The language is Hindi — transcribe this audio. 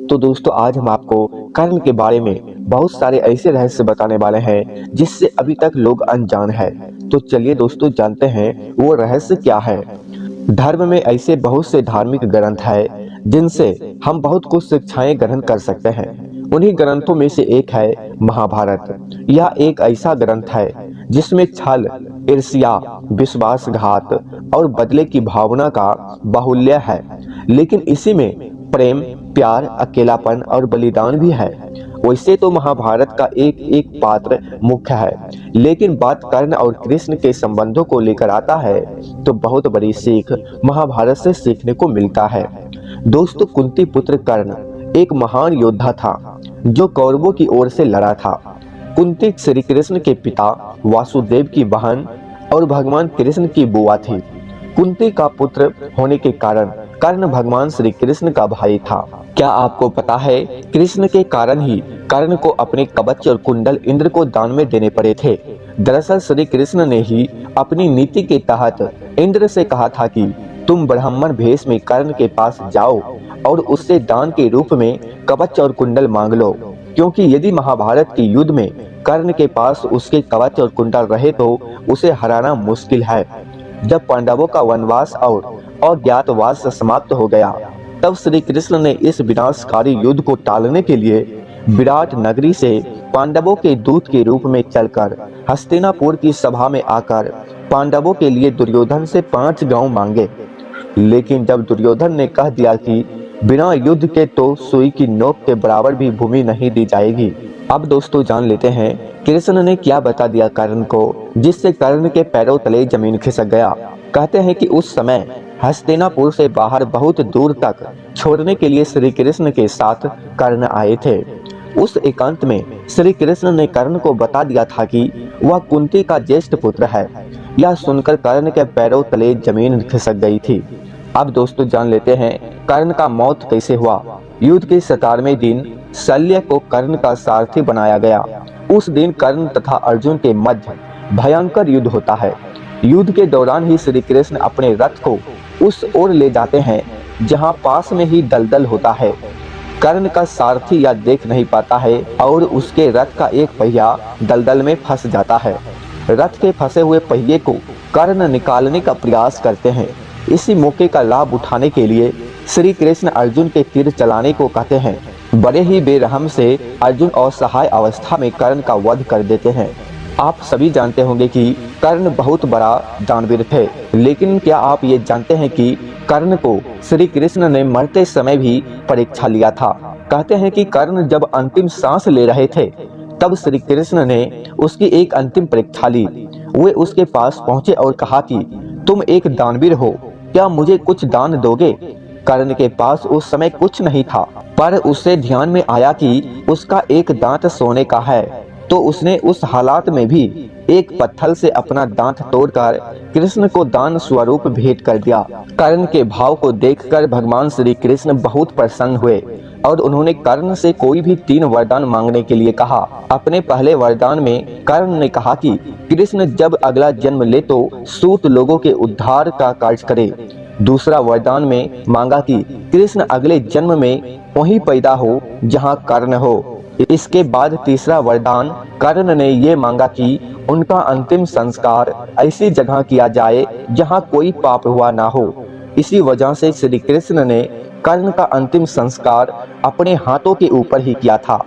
तो दोस्तों आज हम आपको कर्ण के बारे में बहुत सारे ऐसे रहस्य बताने वाले हैं जिससे अभी तक लोग अनजान है। तो चलिए दोस्तों जानते हैं वो रहस्य क्या है। धर्म में ऐसे बहुत से धार्मिक ग्रंथ है जिनसे हम बहुत कुछ शिक्षाएं ग्रहण कर सकते हैं। उन्हीं ग्रंथों में से एक है महाभारत। यह एक ऐसा ग्रंथ है जिसमें छल, ईर्ष्या, विश्वासघात और बदले की भावना का बाहुल्य है, लेकिन इसी में प्रेम, प्यार, अकेलापन और बलिदान भी है। वैसे तो महाभारत का एक एक पात्र मुख्य है, लेकिन बात कर्ण और कृष्ण के संबंधों को लेकर आता है तो बहुत बड़ी सीख महाभारत से सीखने को मिलता है। दोस्तों कुंती पुत्र कर्ण एक महान योद्धा था जो कौरवों की ओर से लड़ा था। कुंती श्री कृष्ण के पिता वासुदेव की बहन और भगवान कृष्ण की बुआ थी। कुंती का पुत्र होने के कारण कर्ण भगवान श्री कृष्ण का भाई था। क्या आपको पता है कृष्ण के कारण ही कर्ण को अपने कवच और कुंडल इंद्र को दान में देने पड़े थे। दरअसल श्री कृष्ण ने ही अपनी नीति के तहत इंद्र से कहा था कि तुम ब्राह्मण भेष में कर्ण के पास जाओ और उससे दान के रूप में कवच और कुंडल मांग लो, क्योंकि यदि महाभारत के युद्ध में कर्ण के पास उसके कवच और कुंडल रहे तो उसे हराना मुश्किल है। जब पांडवों का वनवास और अज्ञातवास समाप्त हो गया तब श्री कृष्ण ने इस विनाशकारी युद्ध को टालने के लिए विराट नगरी से पांडवों के दूत के रूप में चलकर हस्तिनापुर की सभा में आकर पांडवों के लिए दुर्योधन से 5 गांव मांगे। लेकिन जब दुर्योधन ने कह दिया कि बिना युद्ध के तो सुई की नोक के बराबर भी भूमि नहीं दी जाएगी। अब दोस्तों जान लेते हैं कृष्ण ने क्या बता दिया कर्ण को, जिससे कर्ण के पैरों तले जमीन खिसक गया। कहते हैं कि उस समय हस्तिनापुर से बाहर बहुत दूर तक छोड़ने के लिए श्री कृष्ण के साथ कर्ण आए थे। उस एकांत में श्री कृष्ण ने कर्ण को बता दिया था कि वह कुंती का ज्येष्ठ पुत्र है। यह सुनकर कर्ण के पैरों तले जमीन खिसक गई थी। अब दोस्तों जान लेते हैं कर्ण का मौत कैसे हुआ। युद्ध के 17वें दिन शल्य को कर्ण का सारथी बनाया गया। उस दिन कर्ण तथा अर्जुन के मध्य भयंकर युद्ध होता है। युद्ध के दौरान ही श्री कृष्ण अपने रथ को उस ओर ले जाते हैं जहां पास में ही दलदल होता है। कर्ण का सारथी यह देख नहीं पाता है और उसके रथ का एक पहिया दलदल में फंस जाता है। रथ के फंसे हुए पहिए को कर्ण निकालने का प्रयास करते हैं। इसी मौके का लाभ उठाने के लिए श्री कृष्ण अर्जुन के तीर चलाने को कहते हैं। बड़े ही बेरहम से अर्जुन असहाय अवस्था में कर्ण का वध कर देते हैं। आप सभी जानते होंगे कि कर्ण बहुत बड़ा दानवीर थे, लेकिन क्या आप ये जानते हैं कि कर्ण को श्री कृष्ण ने मरते समय भी परीक्षा लिया था। कहते हैं कि कर्ण जब अंतिम सांस ले रहे थे तब श्री कृष्ण ने उसकी एक अंतिम परीक्षा ली। वे उसके पास पहुंचे और कहा कि तुम एक दानवीर हो, क्या मुझे कुछ दान दोगे। कर्ण के पास उस समय कुछ नहीं था, पर उसे ध्यान में आया कि उसका एक दांत सोने का है, तो उसने उस हालात में भी एक पत्थर से अपना दांत तोड़कर कृष्ण को दान स्वरूप भेंट कर दिया। कर्ण के भाव को देखकर भगवान श्री कृष्ण बहुत प्रसन्न हुए और उन्होंने कर्ण से कोई भी 3 वरदान मांगने के लिए कहा। अपने पहले वरदान में कर्ण ने कहा कि कृष्ण जब अगला जन्म ले तो सूत लोगों के उद्धार का कार्य करे। दूसरा वरदान में मांगा कि कृष्ण अगले जन्म में वहीं पैदा हो जहां कर्ण हो। इसके बाद तीसरा वरदान कर्ण ने ये मांगा कि उनका अंतिम संस्कार ऐसी जगह किया जाए जहां कोई पाप हुआ ना हो। इसी वजह से श्री कृष्ण ने कर्ण का अंतिम संस्कार अपने हाथों के ऊपर ही किया था।